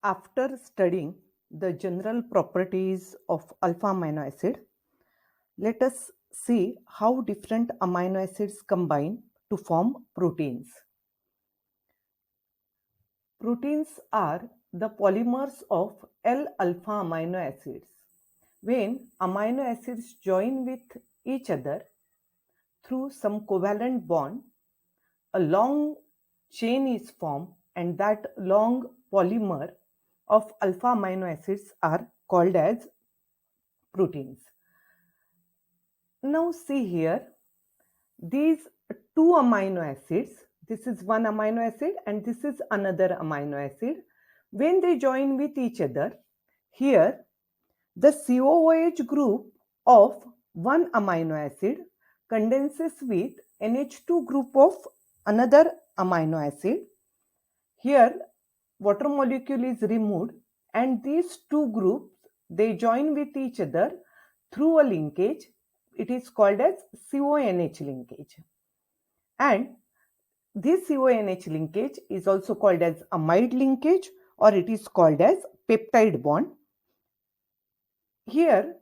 After studying the general properties of alpha amino acid, let us see how different amino acids combine to form proteins. Proteins are the polymers of L-alpha amino acids. When amino acids join with each other through some covalent bond, a long chain is formed, and that long polymer of alpha amino acids are called as proteins. Now see here, these two amino acids, this is one amino acid and this is another amino acid. When they join with each other, here the COOH group of one amino acid condenses with NH2 group of another amino acid. Here water molecule is removed and these two groups, they join with each other through a linkage. It is called as CONH linkage. And this CONH linkage is also called as amide linkage, or it is called as peptide bond. Here,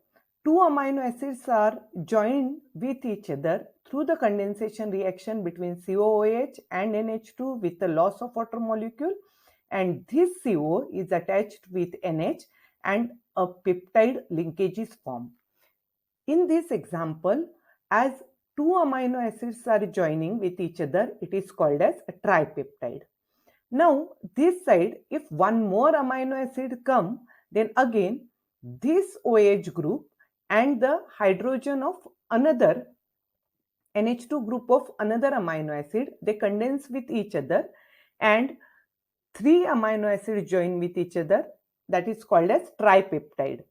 two amino acids are joined with each other through the condensation reaction between COOH and NH2 with the loss of water molecule, and this CO is attached with NH and a peptide linkage is formed. In this example, as two amino acids are joining with each other, it is called as a tripeptide. Now, this side, if one more amino acid come, then again this OH group and the hydrogen of another NH2 group of another amino acid, they condense with each other and three amino acids join with each other, that is called as tripeptide.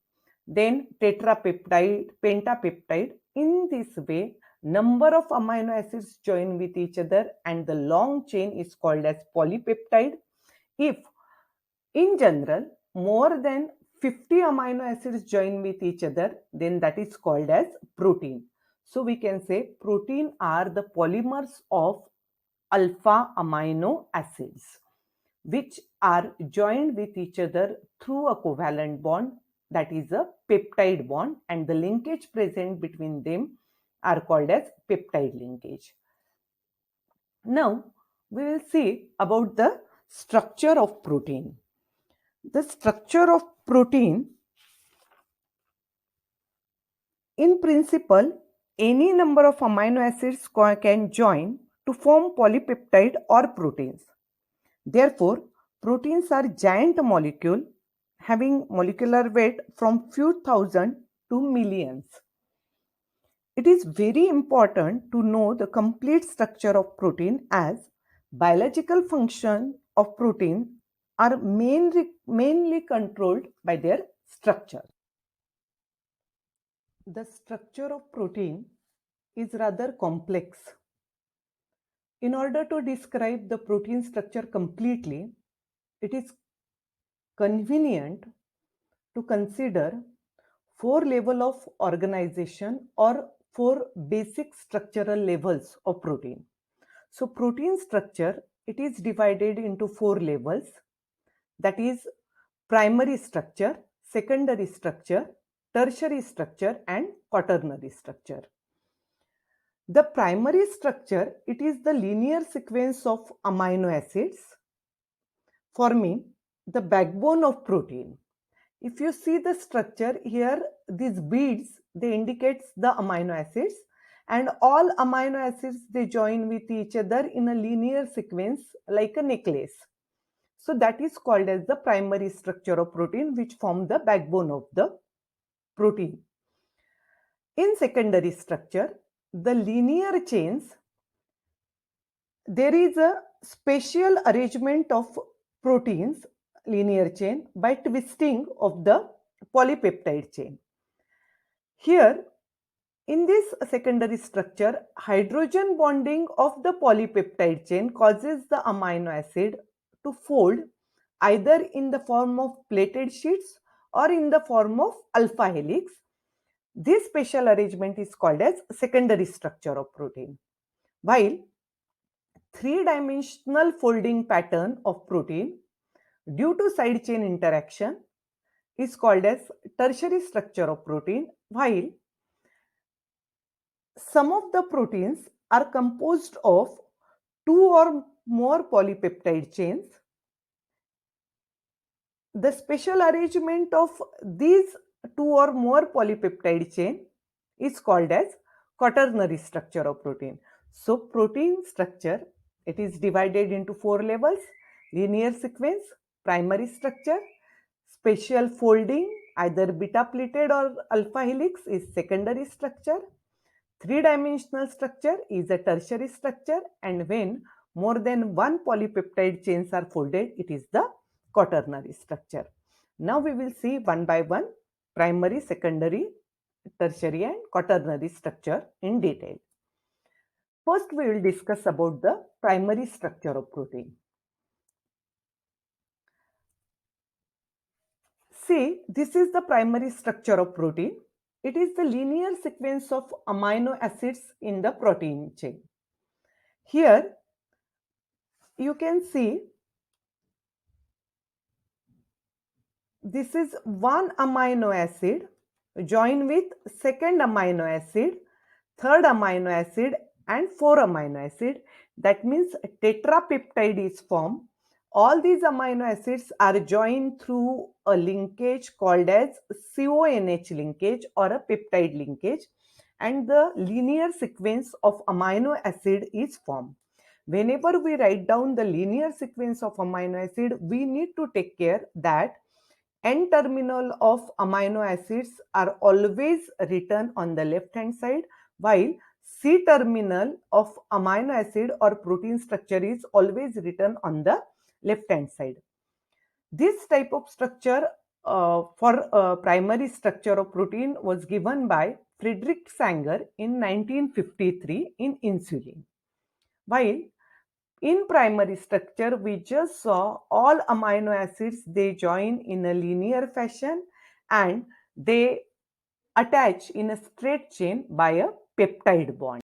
Then tetrapeptide, pentapeptide. In this way, number of amino acids join with each other and the long chain is called as polypeptide. If in general more than 50 amino acids join with each other, then that is called as protein. So we can say protein are the polymers of alpha amino acids which are joined with each other through a covalent bond, that is a peptide bond, and the linkage present between them are called as peptide linkage. Now we will see about the structure of protein. The structure of protein, in principle, any number of amino acids can join to form polypeptide or proteins. Therefore, proteins are giant molecule having molecular weight from few thousand to millions. It is very important to know the complete structure of protein, as biological function of protein are mainly controlled by their structure. The structure of protein is rather complex. In order to describe the protein structure completely, it is convenient to consider four levels of organization or four basic structural levels of protein. So protein structure, it is divided into four levels, that is primary structure, secondary structure, tertiary structure and quaternary structure. The primary structure, it is the linear sequence of amino acids forming the backbone of protein. If you see the structure here, these beads, they indicate the amino acids, and all amino acids, they join with each other in a linear sequence like a necklace. So that is called as the primary structure of protein, which form the backbone of the protein. In secondary structure, the linear chains, there is a special arrangement of proteins linear chain by twisting of the polypeptide chain. Here, in this secondary structure, hydrogen bonding of the polypeptide chain causes the amino acid to fold either in the form of plated sheets or in the form of alpha helix. This special arrangement is called as secondary structure of protein. While three-dimensional folding pattern of protein, due to side chain interaction is called as tertiary structure of protein, while some of the proteins are composed of two or more polypeptide chains. The special arrangement of these two or more polypeptide chain is called as quaternary structure of protein. So protein structure, it is divided into four levels: linear sequence, primary structure, special folding, either beta pleated or alpha helix is secondary structure, three-dimensional structure is a tertiary structure, and when more than one polypeptide chains are folded, it is the quaternary structure. Now we will see one by one primary, secondary, tertiary and quaternary structure in detail. First, we will discuss about the primary structure of protein. See, this is the primary structure of protein. It is the linear sequence of amino acids in the protein chain. Here, you can see this is one amino acid joined with second amino acid, third amino acid and four amino acid. That means a tetrapeptide is formed. All these amino acids are joined through a linkage called as CONH linkage or a peptide linkage, and the linear sequence of amino acid is formed. Whenever we write down the linear sequence of amino acid, we need to take care that N-terminal of amino acids are always written on the left-hand side, while C-terminal of amino acid or protein structure is always written on the left-hand side. This type of structure for primary structure of protein was given by Friedrich Sanger in 1953 in insulin. While in primary structure, we just saw all amino acids, they join in a linear fashion and they attach in a straight chain by a peptide bond.